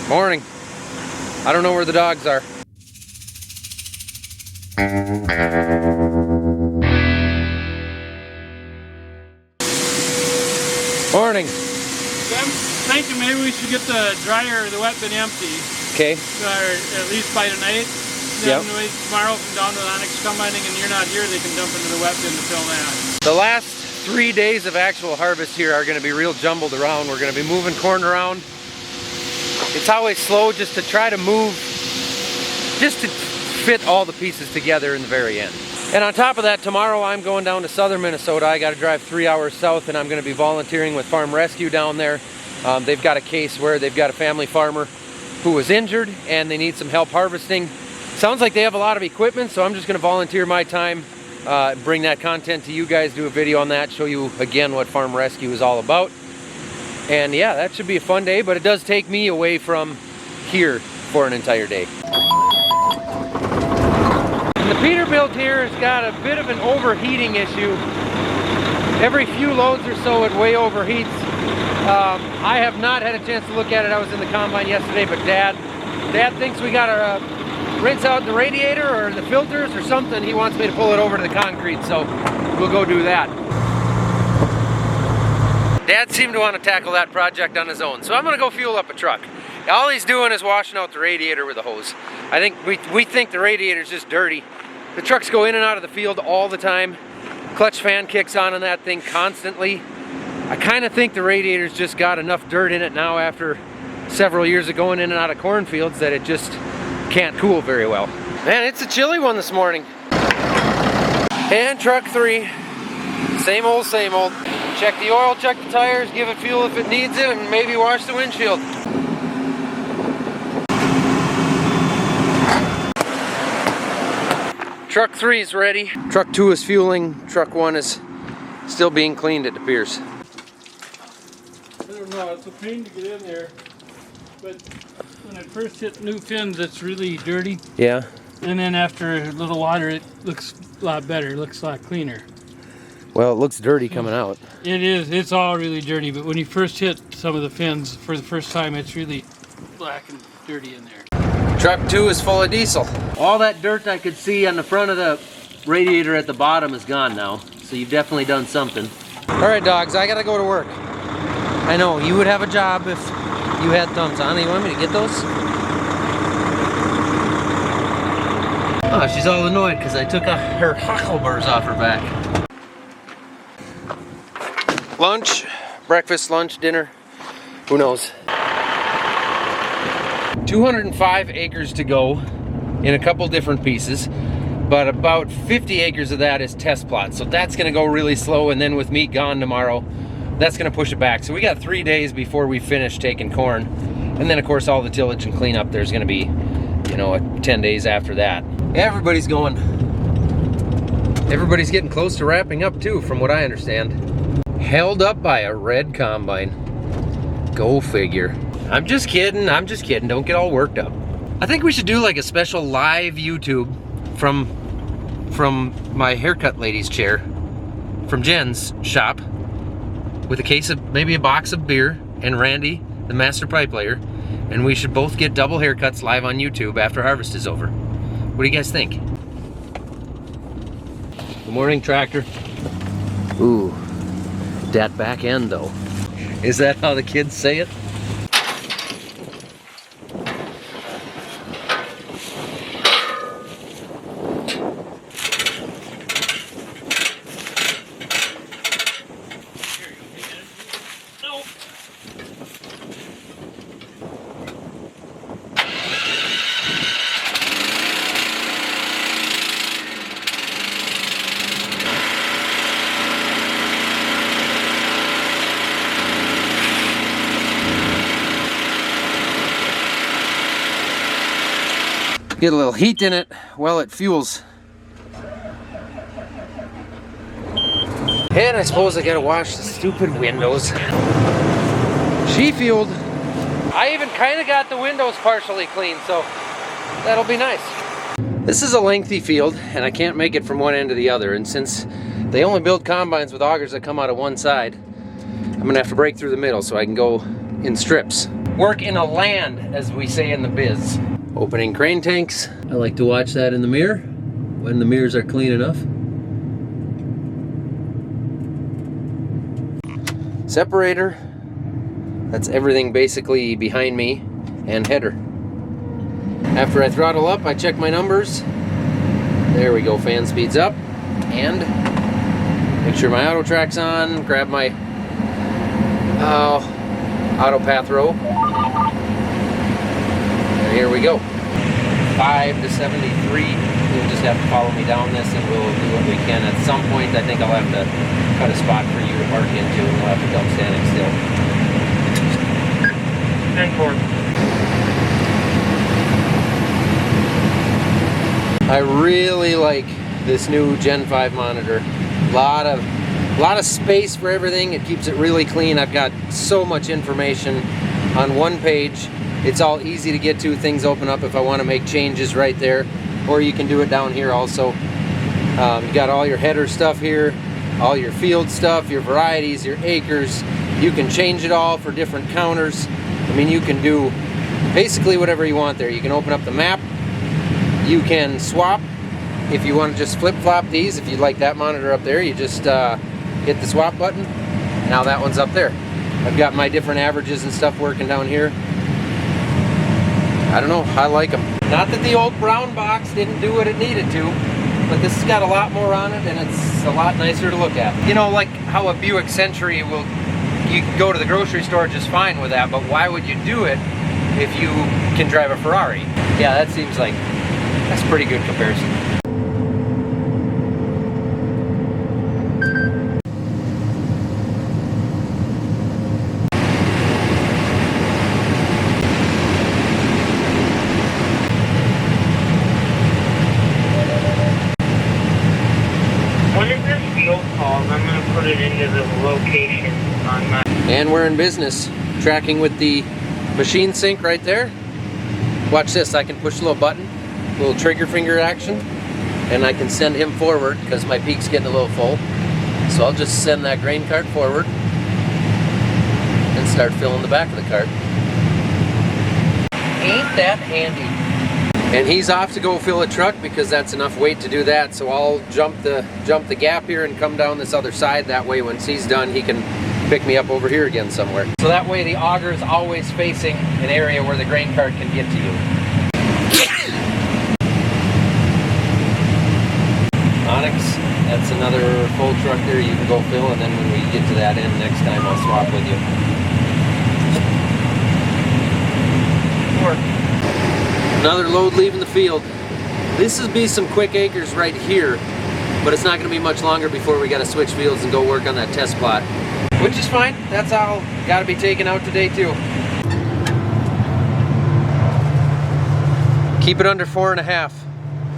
Morning. I don't know where the dogs are. Morning. I'm thinking maybe we should get the dryer or the wet bin empty. Okay. Or at least by tonight. Then tomorrow from down to the Onyx combining and you're not here, they can dump into the wet bin to fill that. The last 3 days of actual harvest here are going to be real jumbled around. We're going to be moving corn around. It's always slow just to try to move, just to fit all the pieces together in the very end. And on top of that, tomorrow I'm going down to southern Minnesota. I got to drive 3 hours south, and I'm going to be volunteering with Farm Rescue down there. They've got a case where they've got a family farmer who was injured and they need some help harvesting. Sounds like they have a lot of equipment, so I'm just going to volunteer my time, bring that content to you guys, do a video on that, show you again what Farm Rescue is all about. And yeah, that should be a fun day, but it does take me away from here for an entire day. And the Peterbilt here has got a bit of an overheating issue. Every few loads or so it way overheats. I have not had a chance to look at it. I was in the combine yesterday, but Dad thinks we gotta rinse out the radiator or the filters or something. He wants me to pull it over to the concrete, so we'll go do that. Dad seemed to want to tackle that project on his own, so I'm gonna go fuel up a truck. All he's doing is washing out the radiator with a hose. I think we think the radiator's just dirty. The trucks go in and out of the field all the time. Clutch fan kicks on that thing constantly. I kind of think the radiator's just got enough dirt in it now after several years of going in and out of cornfields that it just can't cool very well. Man, it's a chilly one this morning. And truck 3, same old, same old. Check the oil, check the tires, give it fuel if it needs it, and maybe wash the windshield. Truck 3 is ready. Truck 2 is fueling. Truck 1 is still being cleaned, it appears. I don't know, it's a pain to get in there. But when I first hit new fins, it's really dirty. Yeah. And then after a little water, it looks a lot better. It looks a lot cleaner. Well, it looks dirty coming out. It is. It's all really dirty. But when you first hit some of the fins for the first time, it's really black and dirty in there. Truck 2 is full of diesel. All that dirt I could see on the front of the radiator at the bottom is gone now. So you've definitely done something. All right, dogs, I gotta go to work. I know, you would have a job if you had thumbs on. You want me to get those? Oh, she's all annoyed because I took her huckleberries off her back. Lunch, breakfast, lunch, dinner, who knows. 205 acres to go in a couple different pieces, but about 50 acres of that is test plots. So that's gonna go really slow, and then with meat gone tomorrow, that's gonna push it back. So we got 3 days before we finish taking corn. And then of course all the tillage and cleanup, there's gonna be, 10 days after that. Everybody's going. Everybody's getting close to wrapping up too, from what I understand. Held up by a red combine. Go figure. I'm just kidding, don't get all worked up. I think we should do like a special live YouTube from my haircut lady's chair, from Jen's shop, with a case of, maybe a box of beer, and Randy, the master pipe layer, and we should both get double haircuts live on YouTube after harvest is over. What do you guys think? Good morning, tractor. Ooh, that back end though. Is that how the kids say it? Get a little heat in it while it fuels. And I suppose I gotta wash the stupid windows. She fueled. I even kind of got the windows partially clean, so that'll be nice. This is a lengthy field, and I can't make it from one end to the other. And since they only build combines with augers that come out of one side, I'm gonna have to break through the middle so I can go in strips. work in a land, as we say in the biz. Opening crane tanks. I like to watch that in the mirror when the mirrors are clean enough. Separator. That's everything basically behind me, and header. After I throttle up, I check my numbers. There we go, fan speeds up, and make sure my auto track's on, grab my auto path row. And here we go. 5 to 73. You'll just have to follow me down this and we'll do what we can. At some point, I think I'll have to cut a spot for you to park into and we'll have to come standing still. 10-4. I really like this new Gen 5 monitor. A lot of space for everything. It keeps it really clean. I've got so much information on one page. It's all easy to get to. Things open up if I want to make changes right there, or you can do it down here also. You got all your header stuff here, all your field stuff, your varieties, your acres. You can change it all for different counters. I mean, you can do basically whatever you want there. You can open up the map. You can swap if you want to just flip-flop these. If you like that monitor up there, you just hit the swap button. Now that one's up there. I've got my different averages and stuff working down here. I don't know, I like them. Not that the old brown box didn't do what it needed to, but this has got a lot more on it and it's a lot nicer to look at. You know, like how a Buick Century will, you can go to the grocery store just fine with that, but why would you do it if you can drive a Ferrari? Yeah, that seems like that's a pretty good comparison. And we're in business, tracking with the machine sync right there. Watch this, I can push a little button, a little trigger finger action, and I can send him forward because my peak's getting a little full. So I'll just send that grain cart forward and start filling the back of the cart. Ain't that handy? And he's off to go fill a truck because that's enough weight to do that. So I'll jump the gap here and come down this other side. That way once he's done, he can pick me up over here again somewhere. So that way the auger is always facing an area where the grain cart can get to you. Onyx, that's another full truck there you can go fill, and then when we get to that end next time I'll swap with you. Another load leaving the field. This will be some quick acres right here, but it's not going to be much longer before we got to switch fields and go work on that test plot. Which is fine, that's all got to be taken out today too. Keep it under 4.5.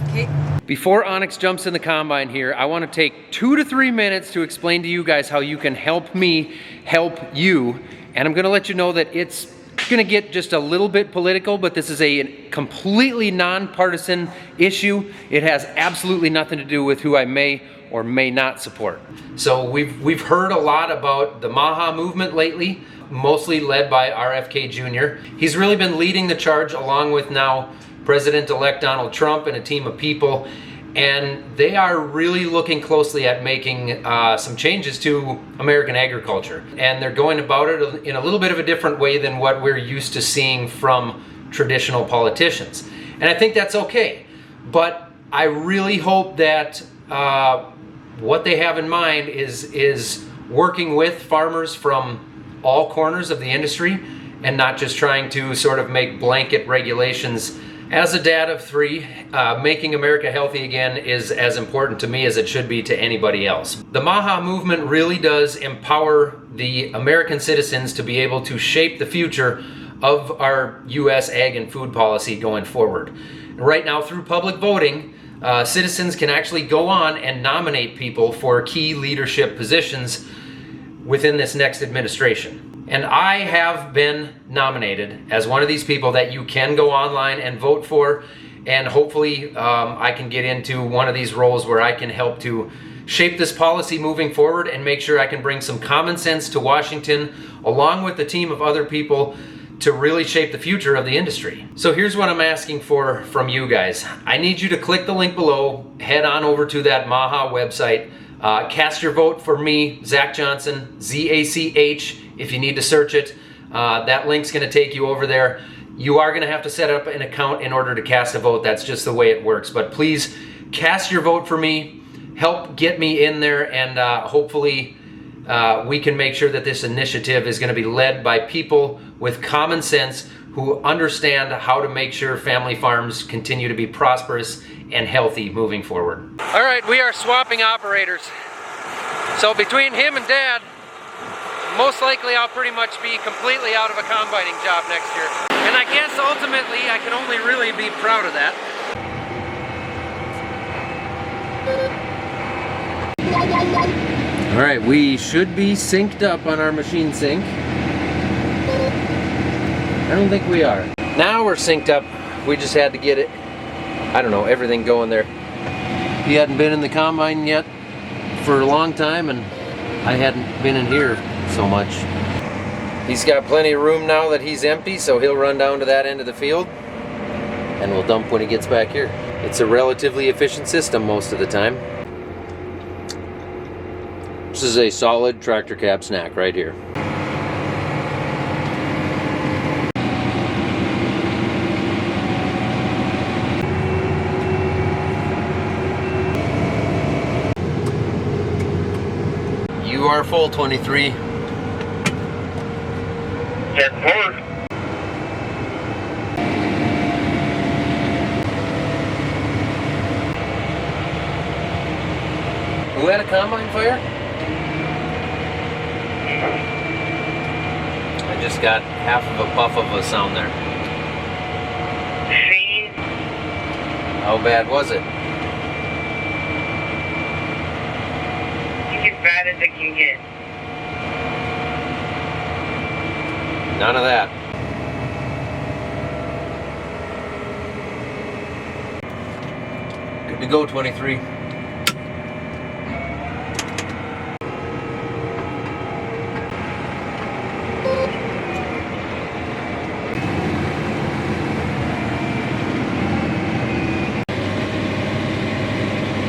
Okay. Before Onyx jumps in the combine here, I want to take 2 to 3 minutes to explain to you guys how you can help me help you. And I'm going to let you know that it's going to get just a little bit political, but this is a completely nonpartisan issue. It has absolutely nothing to do with who I may or may not support. So we've heard a lot about the MAHA movement lately, mostly led by RFK Jr. He's really been leading the charge along with now President-elect Donald Trump and a team of people, and they are really looking closely at making some changes to American agriculture. And they're going about it in a little bit of a different way than what we're used to seeing from traditional politicians. And I think that's okay. But I really hope that what they have in mind is working with farmers from all corners of the industry and not just trying to sort of make blanket regulations. As a dad of 3, making America healthy again is as important to me as it should be to anybody else. The MAHA movement really does empower the American citizens to be able to shape the future of our U.S. ag and food policy going forward. Right now, through public voting, citizens can actually go on and nominate people for key leadership positions within this next administration. And I have been nominated as one of these people that you can go online and vote for, and hopefully I can get into one of these roles where I can help to shape this policy moving forward and make sure I can bring some common sense to Washington along with a team of other people to really shape the future of the industry. So here's what I'm asking for from you guys. I need you to click the link below, head on over to that Maha website, cast your vote for me, Zach Johnson, Z-A-C-H, if you need to search it. That link's gonna take you over there. You are gonna have to set up an account in order to cast a vote. That's just the way it works. But please cast your vote for me, help get me in there, and hopefully we can make sure that this initiative is gonna be led by people with common sense who understand how to make sure family farms continue to be prosperous and healthy moving forward. All right, we are swapping operators. So between him and Dad, most likely I'll pretty much be completely out of a combining job next year. And I guess ultimately I can only really be proud of that. All right, we should be synced up on our machine sync. I don't think we are. Now we're synced up. We just had to get it, I don't know, everything going there. He hadn't been in the combine yet for a long time, and I hadn't been in here so much. He's got plenty of room now that he's empty, so he'll run down to that end of the field and we'll dump when he gets back here. It's a relatively efficient system most of the time. This is a solid tractor cab snack right here. You are full, 23. Yes, sir. Who had a combine fire? I just got half of a puff of a sound there. See? How bad was it? As bad as it can get. None of that. Good to go, 23.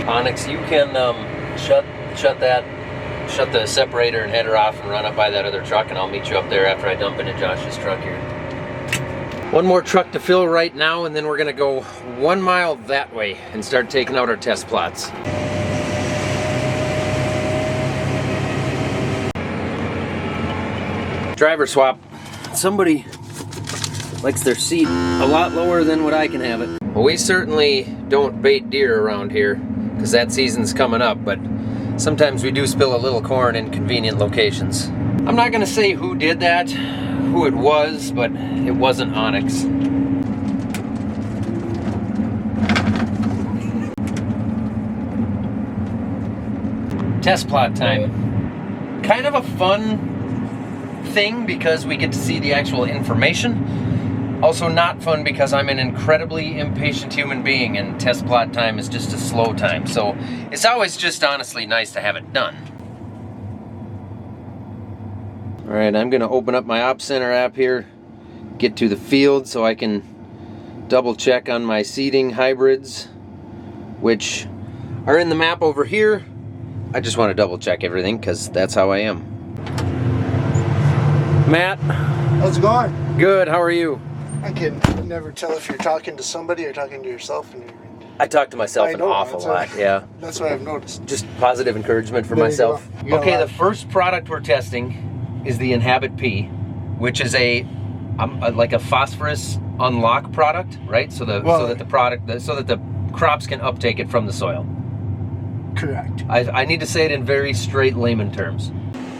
Onyx, you can shut the separator and head her off and run up by that other truck, and I'll meet you up there after I dump into Josh's truck here. One more truck to fill right now, and then we're gonna go 1 mile that way and start taking out our test plots. Driver swap. Somebody likes their seat a lot lower than what I can have it. Well, we certainly don't bait deer around here, because that season's coming up, but sometimes we do spill a little corn in convenient locations. I'm not gonna say who did that, who it was, but it wasn't Onyx. Test plot time. Kind of a fun thing because we get to see the actual information. Also not fun because I'm an incredibly impatient human being and test plot time is just a slow time. So it's always just honestly nice to have it done. All right, I'm gonna open up my Op Center app here, get to the field so I can double check on my seeding hybrids, which are in the map over here. I just want to double check everything because that's how I am. Matt. How's it going? Good, how are you? I can never tell if you're talking to somebody or talking to yourself. I talk to myself an awful lot, yeah. That's what I've noticed. Just positive encouragement for myself. Okay, the first product we're testing is the Inhabit P, which is like a phosphorus unlock product, right? So that the crops can uptake it from the soil. Correct. I need to say it in very straight layman terms.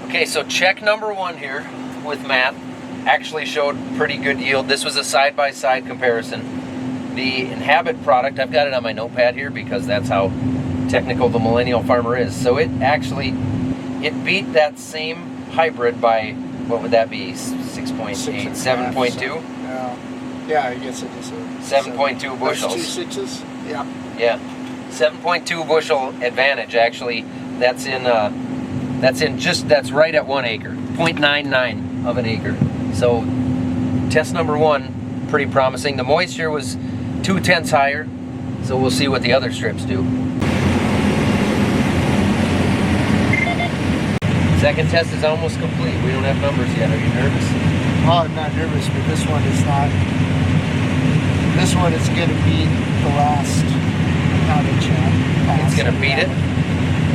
Okay, so check number 1 here with Matt actually showed pretty good yield. This was a side-by-side comparison. The Inhabit product, I've got it on my notepad here because that's how technical the Millennial Farmer is. So it beat that same hybrid by, what would that be, 6.8, 7.2? Yeah, I guess it is. 7.2 bushels. That's 2 6s? Yeah. Yeah, 7.2 bushel advantage. Actually, that's right at 1 acre, 0.99 of an acre. So test number 1, pretty promising. The moisture was 0.2 higher, so we'll see what the other strips do. Second test is almost complete. We don't have numbers yet. Are you nervous? Oh, I'm not nervous, but this one is not. This one is going to beat the last outage pass. It's going to beat it?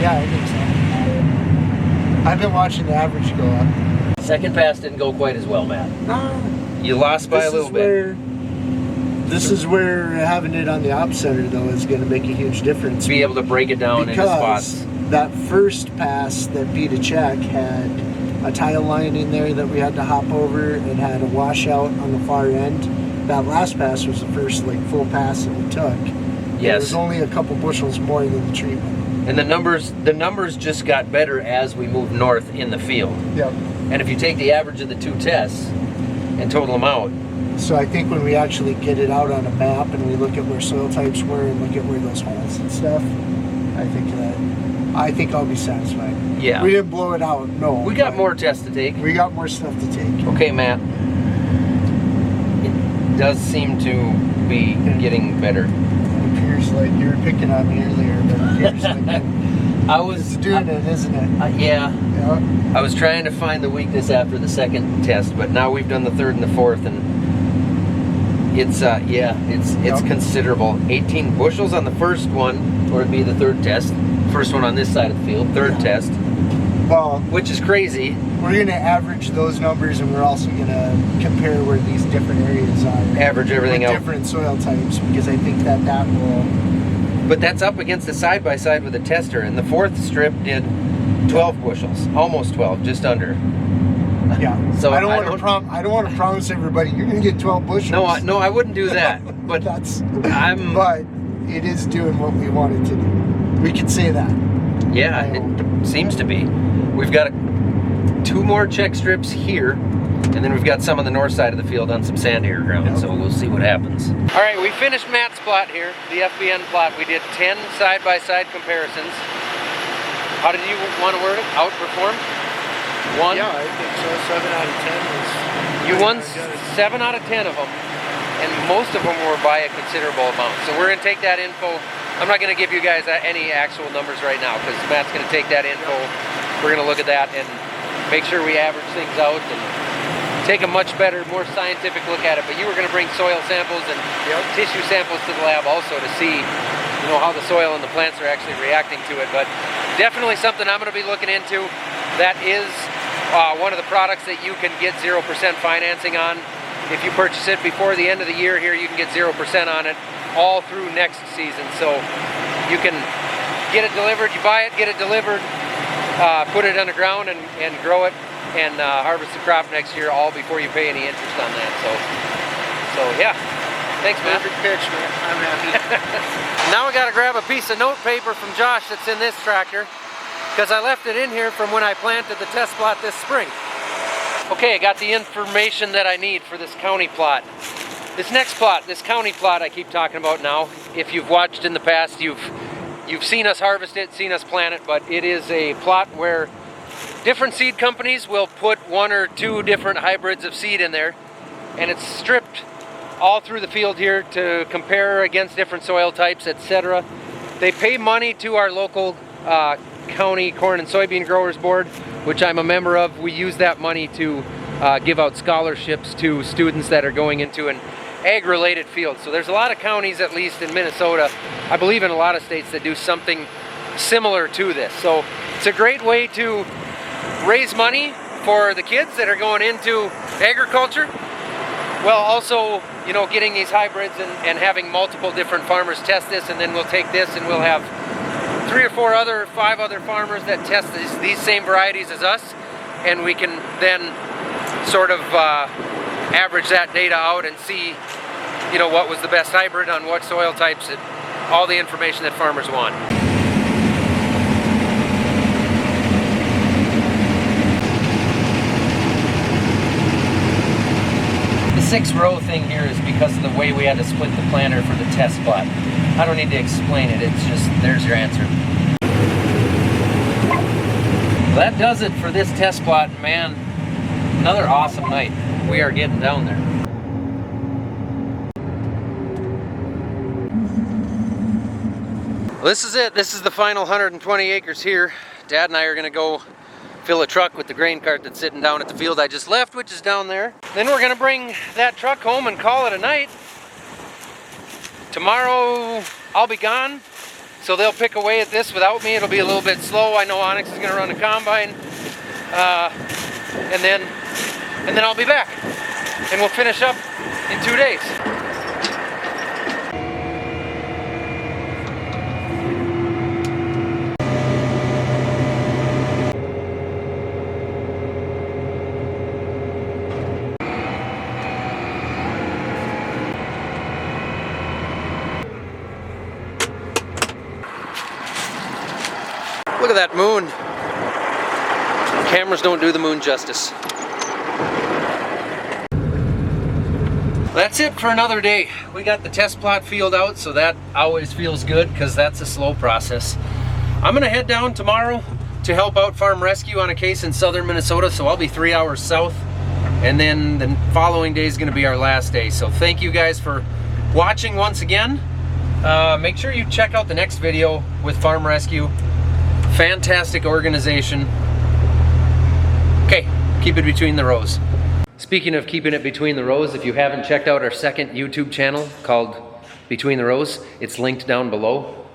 Yeah, I think so. I've been watching the average go up. Second pass didn't go quite as well, Matt. No. You lost by a little bit. This is where having it on the op center, though, is going to make a huge difference. Be able to break it down into spots. That first pass that beat a check had a tile line in there that we had to hop over and had a washout on the far end. That last pass was the first full pass that we took. Yes. It was only a couple bushels more than the treatment. And the numbers just got better as we moved north in the field. Yep. And if you take the average of the 2 tests and total them out. So I think when we actually get it out on a map and we look at where soil types were and look at where those holes and stuff, I think I'll be satisfied. Yeah. We didn't blow it out, no. We got more tests to take. We got more stuff to take. Okay, Matt. It does seem to be getting better. It appears like you were picking on me earlier, but it appears like it's doing it, isn't it? Yeah. Yeah. I was trying to find the weakness after the second test, but now we've done the third and the fourth, and it's considerable. 18 bushels on the first one, or it'd be the third test. First one on this side of the field, third test. Well, which is crazy. We're going to average those numbers, and we're also going to compare where these different areas are. Average everything out. Different soil types, because I think that will. But that's up against the side-by-side with a tester, and the fourth strip did 12 bushels, almost 12, just under. Yeah. So I don't want to promise everybody you're going to get 12 bushels. No, I wouldn't do that. But But it is doing what we want it to do. We could say that. Yeah, it seems to be. We've got 2 more check strips here, and then we've got some on the north side of the field on some sandier ground, so we'll see what happens. All right, we finished Matt's plot here, the FBN plot. We did 10 side-by-side comparisons. How did you want to word it? Outperformed? Won? Yeah, I think so. 7 out of 10 was. You won 7 out of 10 of them, and most of them were by a considerable amount. So we're going to take that info. I'm not going to give you guys any actual numbers right now because Matt's going to take that info. We're going to look at that and make sure we average things out and take a much better, more scientific look at it. But you were going to bring soil samples and tissue samples to the lab also to see, how the soil and the plants are actually reacting to it. But definitely something I'm going to be looking into. That is one of the products that you can get 0% financing on. If you purchase it before the end of the year here, you can get 0% on it all through next season. So you can get it delivered, you buy it, get it delivered, put it on the ground and grow it and harvest the crop next year all before you pay any interest on that. So yeah. Thanks, man. Perfect pitch, man. I'm happy. Now we got to grab a piece of note paper from Josh that's in this tractor because I left it in here from when I planted the test plot this spring. Okay, I got the information that I need for this county plot. This next plot, this county plot I keep talking about now, if you've watched in the past, you've seen us harvest it, seen us plant it, but it is a plot where different seed companies will put 1 or 2 different hybrids of seed in there, and it's stripped all through the field here to compare against different soil types, etc. They pay money to our local county corn and soybean growers board, which I'm a member of. We use that money to give out scholarships to students that are going into an ag-related field. So there's a lot of counties, at least in Minnesota, I believe in a lot of states, that do something similar to this. So it's a great way to raise money for the kids that are going into agriculture, while also, getting these hybrids and having multiple different farmers test this, and then we'll take this and we'll have 3 or 4 other, 5 other farmers that test these same varieties as us, and we can then sort of average that data out and see, what was the best hybrid on what soil types, and all the information that farmers want. The 6-row thing here is because of the way we had to split the planter for the test plot. I don't need to explain it, it's just, there's your answer. Well, that does it for this test plot, man. Another awesome night. We are getting down there. This is it. This is the final 120 acres here. Dad and I are gonna go fill a truck with the grain cart that's sitting down at the field I just left, which is down there. Then we're gonna bring that truck home and call it a night. Tomorrow I'll be gone, so they'll pick away at this without me. It'll be a little bit slow. I know Onyx is gonna run a combine, and then I'll be back, and we'll finish up in 2 days. Look at that moon. Cameras don't do the moon justice. That's it for another day. We got the test plot field out, so that always feels good because that's a slow process. I'm gonna head down tomorrow to help out Farm Rescue on a case in southern Minnesota, so I'll be 3 hours south, and then the following day is gonna be our last day. So thank you guys for watching once again. Make sure you check out the next video with Farm Rescue. Fantastic organization. Okay, keep it between the rows. Speaking of keeping it between the rows, if you haven't checked out our second YouTube channel called Between the Rows, it's linked down below.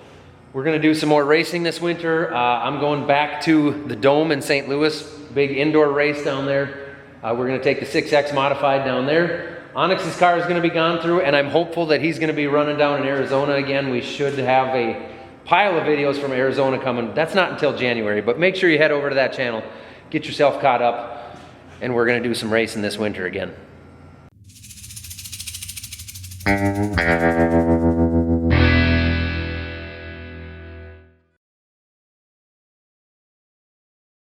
We're gonna do some more racing this winter. I'm going back to the Dome in St. Louis, big indoor race down there. We're gonna take the 6X modified down there. Onyx's car is gonna be gone through, and I'm hopeful that he's gonna be running down in Arizona again. We should have a pile of videos from Arizona coming. That's not until January, but make sure you head over to that channel, get yourself caught up, and we're gonna do some racing this winter again.